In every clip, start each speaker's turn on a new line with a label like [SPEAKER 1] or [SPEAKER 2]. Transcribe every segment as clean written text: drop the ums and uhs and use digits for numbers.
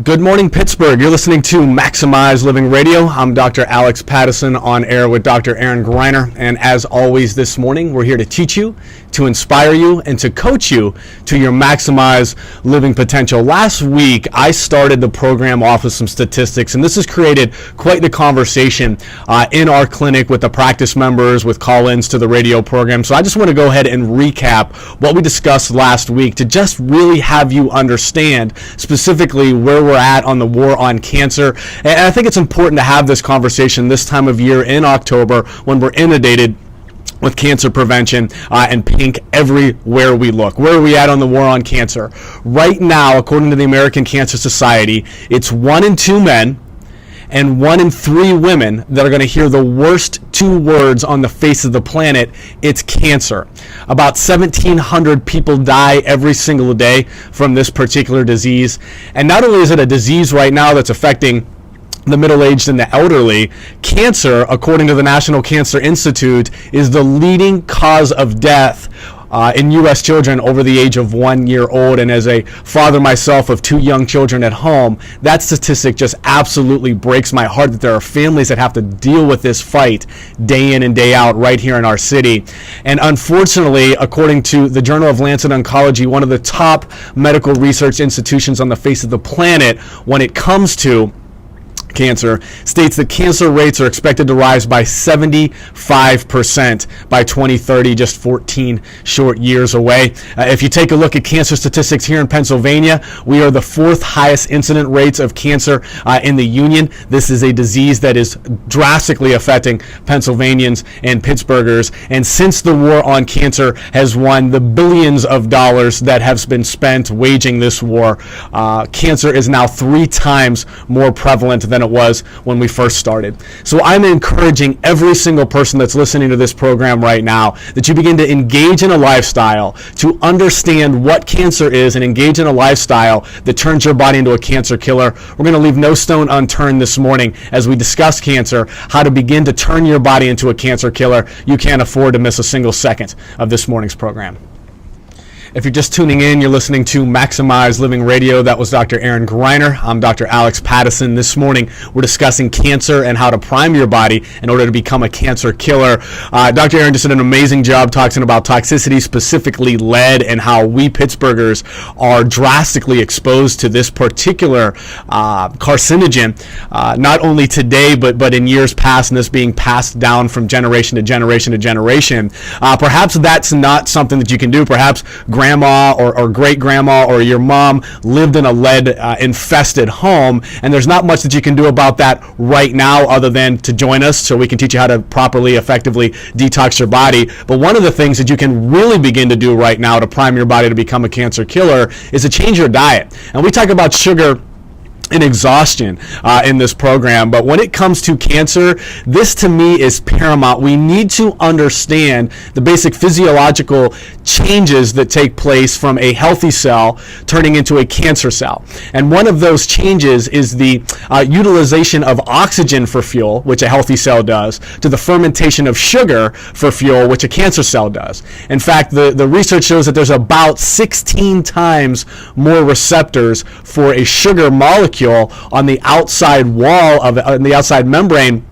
[SPEAKER 1] Good morning, Pittsburgh. You're listening to Maximize Living Radio. I'm Dr. Alex Pattison on air with Dr. Aaron Greiner. And as always this morning, we're here to teach you, to inspire you, and to coach you to your maximize living potential. Last week, I started the program off with some statistics, and this has created quite the conversation in our clinic with the practice members, with call-ins to the radio program. So I just want to go ahead and recap what we discussed last week to just really have you understand specifically where we're at on the war on cancer. And I think it's important to have this conversation this time of year in October when we're inundated with cancer prevention and pink everywhere we look. Where are we at on the war on cancer? Right now, according to the American Cancer Society, it's 1 in 2 men and 1 in 3 women that are going to hear the worst 2 words on the face of the planet. It's cancer. About 1,700 people die every single day from this particular disease. And not only is it a disease right now that's affecting the middle-aged and the elderly, cancer, according to the National Cancer Institute, is the leading cause of death in U.S. children over the age of 1 year old. And as a father myself of 2 young children at home, that statistic just absolutely breaks my heart that there are families that have to deal with this fight day in and day out right here in our city. And unfortunately, according to the Journal of Lancet Oncology, one of the top medical research institutions on the face of the planet when it comes to cancer, states that cancer rates are expected to rise by 75% by 2030, just 14 short years away. If you take a look at cancer statistics here in Pennsylvania, we are the 4th highest incident rates of cancer in the Union. This is a disease that is drastically affecting Pennsylvanians and Pittsburghers. And since the war on cancer has won the billions of dollars that have been spent waging this war, cancer is now 3 times more prevalent than it was when we first started. So I'm encouraging every single person that's listening to this program right now that you begin to engage in a lifestyle to understand what cancer is and engage in a lifestyle that turns your body into a cancer killer. We're going to leave no stone unturned this morning as we discuss cancer, how to begin to turn your body into a cancer killer. You can't afford to miss a single second of this morning's program. If you're just tuning in, you're listening to Maximize Living Radio. That was Dr. Aaron Greiner. I'm Dr. Alex Pattison. This morning, we're discussing cancer and how to prime your body in order to become a cancer killer. Dr. Aaron just did an amazing job talking about toxicity, specifically lead, and how we Pittsburghers are drastically exposed to this particular carcinogen, not only today, but in years past, and this being passed down from generation to generation to generation. Perhaps that's not something that you can do. Perhaps grandma or great-grandma or your mom lived in a lead-infested home, and there's not much that you can do about that right now other than to join us so we can teach you how to properly, effectively detox your body. But one of the things that you can really begin to do right now to prime your body to become a cancer killer is to change your diet. And we talk about sugar and exhaustion in this program, but when it comes to cancer, this to me is paramount. We need to understand the basic physiological changes that take place from a healthy cell turning into a cancer cell. And one of those changes is the utilization of oxygen for fuel, which a healthy cell does, to the fermentation of sugar for fuel, which a cancer cell does. In fact, the research shows that there's about 16 times more receptors for a sugar molecule on the outside wall of the outside membrane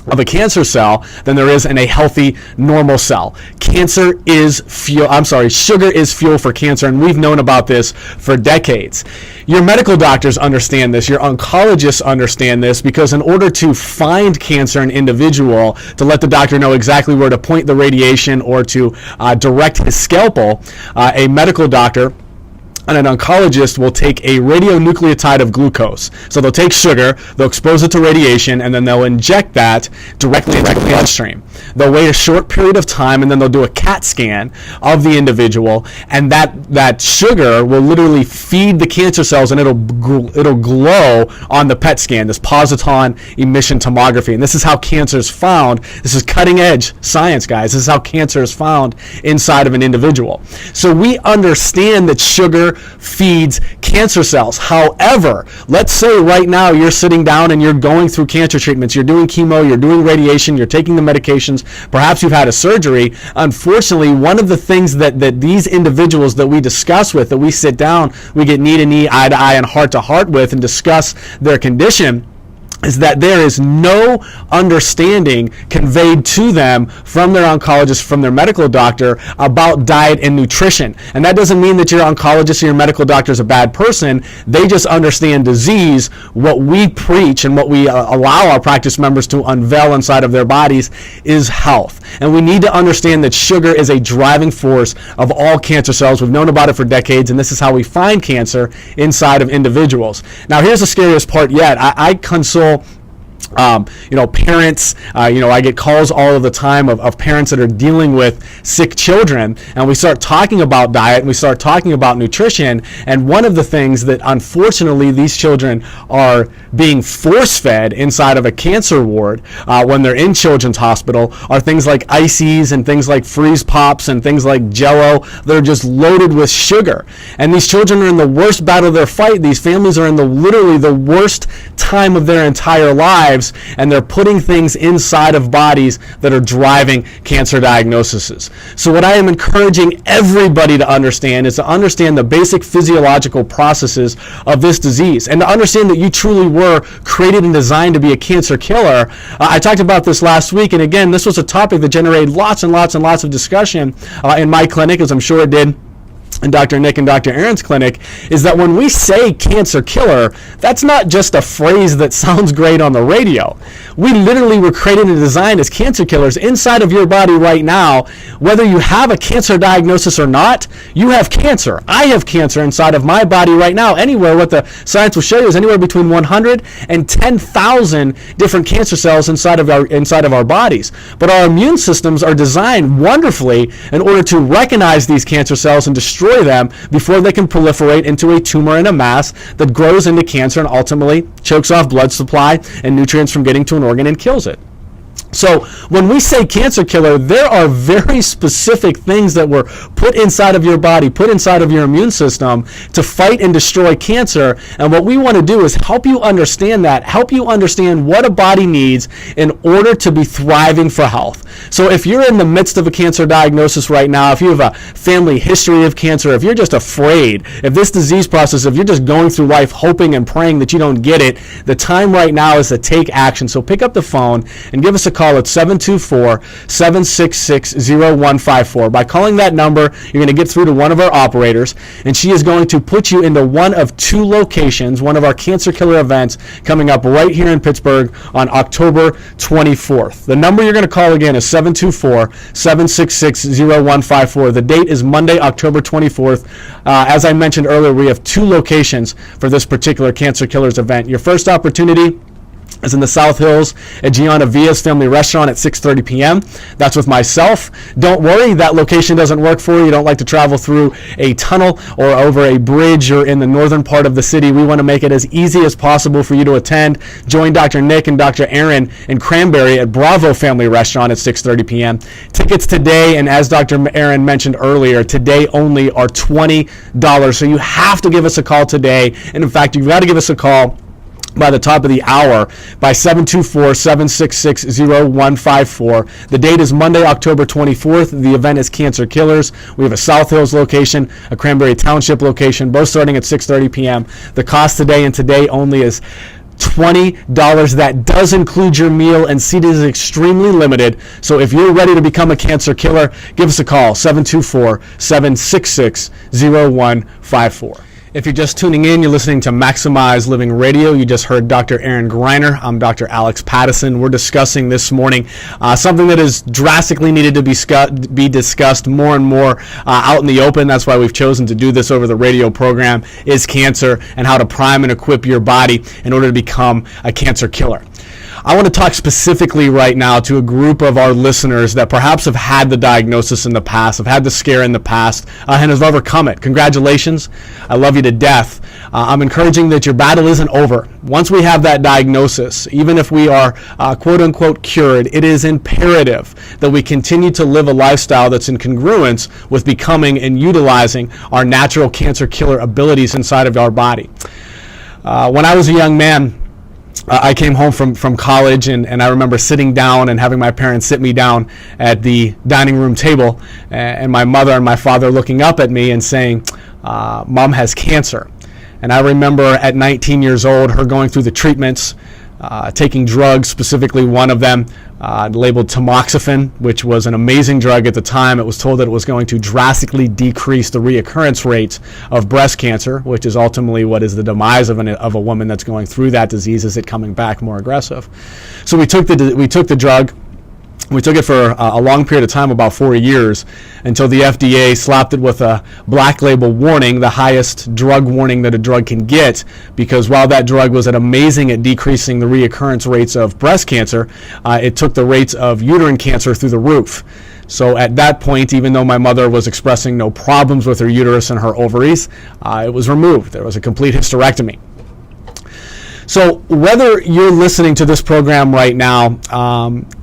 [SPEAKER 1] of a cancer cell than there is in a healthy normal cell. Sugar is fuel for cancer, and we've known about this for decades. Your medical doctors understand this, your oncologists understand this, because in order to find cancer in an individual, to let the doctor know exactly where to point the radiation or to direct his scalpel, a medical doctor and an oncologist will take a radionucleotide of glucose. So they'll take sugar, they'll expose it to radiation, and then they'll inject that directly into the bloodstream. They'll wait a short period of time, and then they'll do a CAT scan of the individual, and that sugar will literally feed the cancer cells, and it'll glow on the PET scan, this positron emission tomography. And this is how cancer is found. This is cutting edge science, guys. This is how cancer is found inside of an individual. So we understand that sugar feeds cancer cells. However, let's say right now you're sitting down and you're going through cancer treatments. You're doing chemo, you're doing radiation, you're taking the medications, perhaps you've had a surgery. Unfortunately, one of the things that these individuals that we discuss with, that we sit down, we get knee to knee, eye to eye, and heart to heart with and discuss their condition, is that there is no understanding conveyed to them from their oncologist, from their medical doctor, about diet and nutrition. And that doesn't mean that your oncologist or your medical doctor is a bad person. They just understand disease. What we preach and what we allow our practice members to unveil inside of their bodies is health. And we need to understand that sugar is a driving force of all cancer cells. We've known about it for decades, and this is how we find cancer inside of individuals. Now, here's the scariest part yet. I consult parents, I get calls all of the time of parents that are dealing with sick children, and we start talking about diet and we start talking about nutrition. And one of the things that unfortunately these children are being force-fed inside of a cancer ward when they're in children's hospital are things like ices and things like freeze pops and things like Jell-O that are just loaded with sugar. And these children are in the worst battle of their fight. These families are in literally the worst time of their entire lives, and they're putting things inside of bodies that are driving cancer diagnoses. So what I am encouraging everybody to understand is to understand the basic physiological processes of this disease, and to understand that you truly were created and designed to be a cancer killer. I talked about this last week, and again, this was a topic that generated lots and lots and lots of discussion in my clinic, as I'm sure it did in Dr. Nick and Dr. Aaron's clinic, is that when we say cancer killer, that's not just a phrase that sounds great on the radio. We literally were created and designed as cancer killers inside of your body right now. Whether you have a cancer diagnosis or not, you have cancer. I have cancer inside of my body right now. Anywhere, what the science will show you is anywhere between 100 and 10,000 different cancer cells inside of our bodies. But our immune systems are designed wonderfully in order to recognize these cancer cells and destroy them before they can proliferate into a tumor and a mass that grows into cancer and ultimately chokes off blood supply and nutrients from getting to an organ and kills it. So when we say cancer killer, there are very specific things that were put inside of your body, put inside of your immune system to fight and destroy cancer. And what we want to do is help you understand that, help you understand what a body needs in order to be thriving for health. So if you're in the midst of a cancer diagnosis right now, if you have a family history of cancer, if you're just afraid, if this disease process, if you're just going through life hoping and praying that you don't get it, the time right now is to take action. So pick up the phone and give us a call at 724-766-0154. By calling that number, you're going to get through to one of our operators, and she is going to put you into one of two locations, one of our cancer killer events coming up right here in Pittsburgh on October 24th. The number you're going to call again is 724-766-0154. The date is Monday, October 24th. As I mentioned earlier, we have two locations for this particular Cancer Killers event. Your first opportunity is in the South Hills at Gianna Villa's Family Restaurant at 6:30 p.m. That's with myself. Don't worry, that location doesn't work for you. You don't like to travel through a tunnel or over a bridge or in the northern part of the city. We want to make it as easy as possible for you to attend. Join Dr. Nick and Dr. Aaron in Cranberry at Bravo Family Restaurant at 6:30 p.m. Tickets today, and as Dr. Aaron mentioned earlier, today only are $20. So you have to give us a call today. And in fact, you've got to give us a call by the top of the hour by 724-766-0154. The date is Monday, October 24th. The event is Cancer Killers. We have a South Hills location, a Cranberry Township location, both starting at 6:30 p.m. The cost today and today only is $20. That does include your meal, and seating is extremely limited. So if you're ready to become a cancer killer, give us a call, 724-766-0154. If you're just tuning in, you're listening to Maximize Living Radio. You just heard Dr. Aaron Greiner. I'm Dr. Alex Pattison. We're discussing this morning something that is drastically needed to be discussed more and more out in the open. That's why we've chosen to do this over the radio program, is cancer and how to prime and equip your body in order to become a cancer killer. I want to talk specifically right now to a group of our listeners that perhaps have had the diagnosis in the past, have had the scare in the past, and have overcome it. Congratulations. I love you to death. I'm encouraging that your battle isn't over. Once we have that diagnosis, even if we are quote-unquote cured, it is imperative that we continue to live a lifestyle that's in congruence with becoming and utilizing our natural cancer killer abilities inside of our body. When I was a young man, I came home from college, and I remember sitting down and having my parents sit me down at the dining room table, and my mother and my father looking up at me and saying, Mom has cancer. And I remember at 19 years old, her going through the treatments, taking drugs, specifically one of them labeled tamoxifen, which was an amazing drug at the time. It was told that it was going to drastically decrease the reoccurrence rates of breast cancer, which is ultimately what is the demise of a woman that's going through that disease, is it coming back more aggressive. So we took the drug. We took it for a long period of time, about 4 years, until the FDA slapped it with a black label warning, the highest drug warning that a drug can get, because while that drug was amazing at decreasing the reoccurrence rates of breast cancer, it took the rates of uterine cancer through the roof. So at that point, even though my mother was expressing no problems with her uterus and her ovaries, it was removed. There was a complete hysterectomy. So whether you're listening to this program right now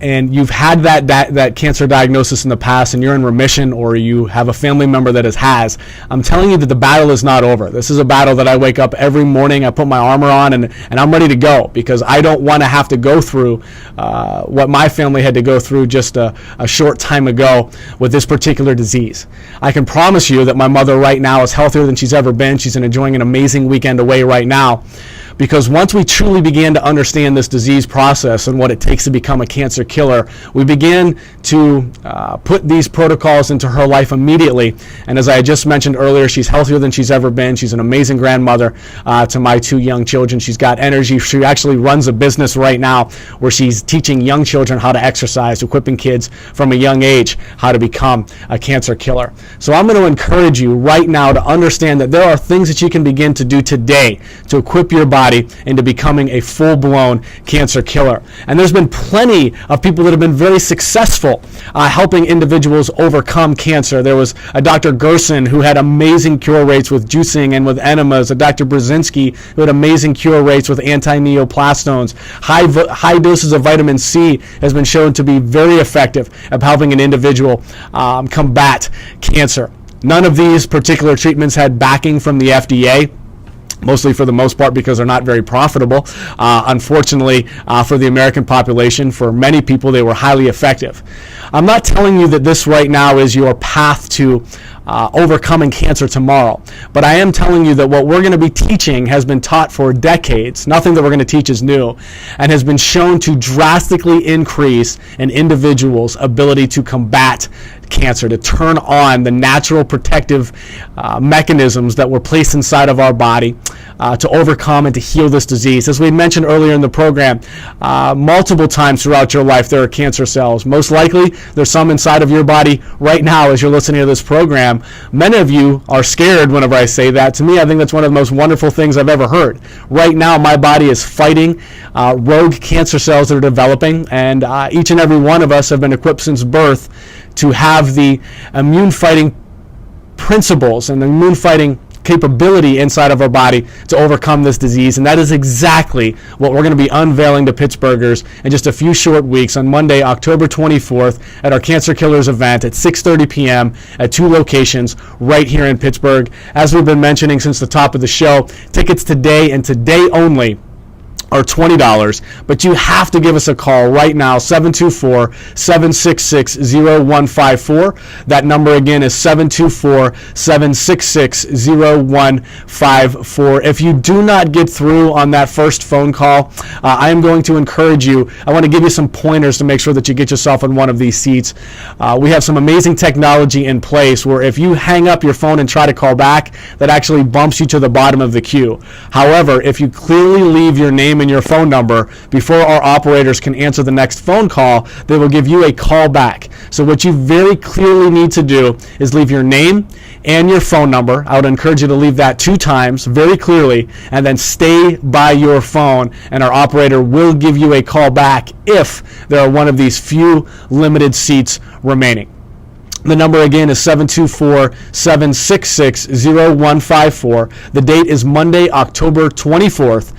[SPEAKER 1] and you've had that cancer diagnosis in the past and you're in remission, or you have a family member that has, I'm telling you that the battle is not over. This is a battle that I wake up every morning, I put my armor on, and I'm ready to go, because I don't want to have to go through what my family had to go through just a short time ago with this particular disease. I can promise you that my mother right now is healthier than she's ever been. She's enjoying an amazing weekend away right now. Because once we truly began to understand this disease process and what it takes to become a cancer killer, we began to put these protocols into her life immediately. And as I just mentioned earlier, she's healthier than she's ever been. She's an amazing grandmother to my 2 young children. She's got energy. She actually runs a business right now where she's teaching young children how to exercise, equipping kids from a young age how to become a cancer killer. So I'm going to encourage you right now to understand that there are things that you can begin to do today to equip your body into becoming a full-blown cancer killer. And there's been plenty of people that have been very successful helping individuals overcome cancer. There was a Dr. Gerson who had amazing cure rates with juicing and with enemas, a Dr. Brzezinski who had amazing cure rates with anti-neoplastones. High doses of vitamin C has been shown to be very effective at helping an individual combat cancer. None of these particular treatments had backing from the FDA, mostly for the most part because they're not very profitable. Unfortunately, for the American population, for many people, they were highly effective. I'm not telling you that this right now is your path to overcoming cancer tomorrow, but I am telling you that what we're going to be teaching has been taught for decades. Nothing that we're going to teach is new, and has been shown to drastically increase an individual's ability to combat cancer, to turn on the natural protective mechanisms that were placed inside of our body to overcome and to heal this disease. As we mentioned earlier in the program, multiple times throughout your life there are cancer cells. Most likely there's some inside of your body right now as you're listening to this program. Many of you are scared whenever I say that. To me, I think that's one of the most wonderful things I've ever heard. Right now my body is fighting rogue cancer cells that are developing, and each and every one of us have been equipped since birth to have the immune fighting principles and the immune fighting capability inside of our body to overcome this disease. And that is exactly what we're going to be unveiling to Pittsburghers in just a few short weeks on Monday, October 24th at our Cancer Killers event at 6:30 p.m. at 2 locations right here in Pittsburgh. As we've been mentioning since the top of the show, tickets today and today only are $20, but you have to give us a call right now, 724-766-0154. That number again is 724-766-0154. If you do not get through on that first phone call, I am going to encourage you. I want to give you some pointers to make sure that you get yourself in one of these seats. We have some amazing technology in place where if you hang up your phone and try to call back, that actually bumps you to the bottom of the queue. However, if you clearly leave your name name and your phone number, before our operators can answer the next phone call, they will give you a call back. So what you very clearly need to do is leave your name and your phone number. I would encourage you to leave that 2 times very clearly, and then stay by your phone, and our operator will give you a call back if there are one of these few limited seats remaining. The number again is 724-766-0154. The date is Monday, October 24th.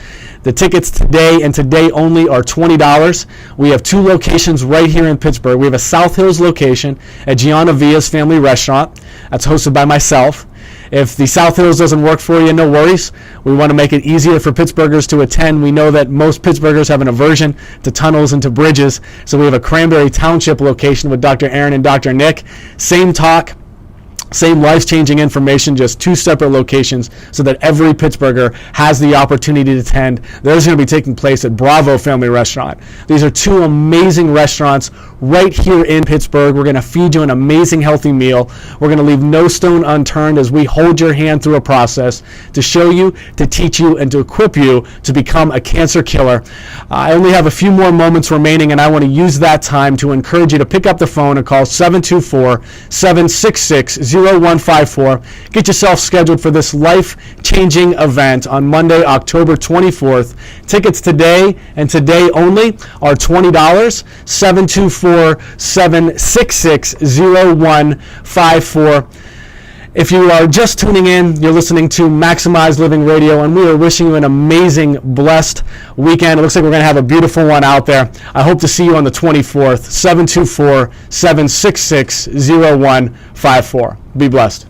[SPEAKER 1] The tickets today and today only are $20. We have 2 locations right here in Pittsburgh. We have a South Hills location at Gianna Villa's Family Restaurant. That's hosted by myself. If the South Hills doesn't work for you, no worries. We want to make it easier for Pittsburghers to attend. We know that most Pittsburghers have an aversion to tunnels and to bridges. So we have a Cranberry Township location with Dr. Aaron and Dr. Nick. Same talk, same life-changing information, just 2 separate locations so that every Pittsburgher has the opportunity to attend. Those are going to be taking place at Bravo Family Restaurant. These are 2 amazing restaurants right here in Pittsburgh. We're going to feed you an amazing, healthy meal. We're going to leave no stone unturned as we hold your hand through a process to show you, to teach you, and to equip you to become a cancer killer. I only have a few more moments remaining, and I want to use that time to encourage you to pick up the phone and call 724-766-0154. Get yourself scheduled for this life-changing event on Monday, October 24th. Tickets today and today only are $20. 724-766-0154. If you are just tuning in, you're listening to Maximize Living Radio, and we are wishing you an amazing, blessed weekend. It looks like we're going to have a beautiful one out there. I hope to see you on the 24th. 724-766-0154. Be blessed.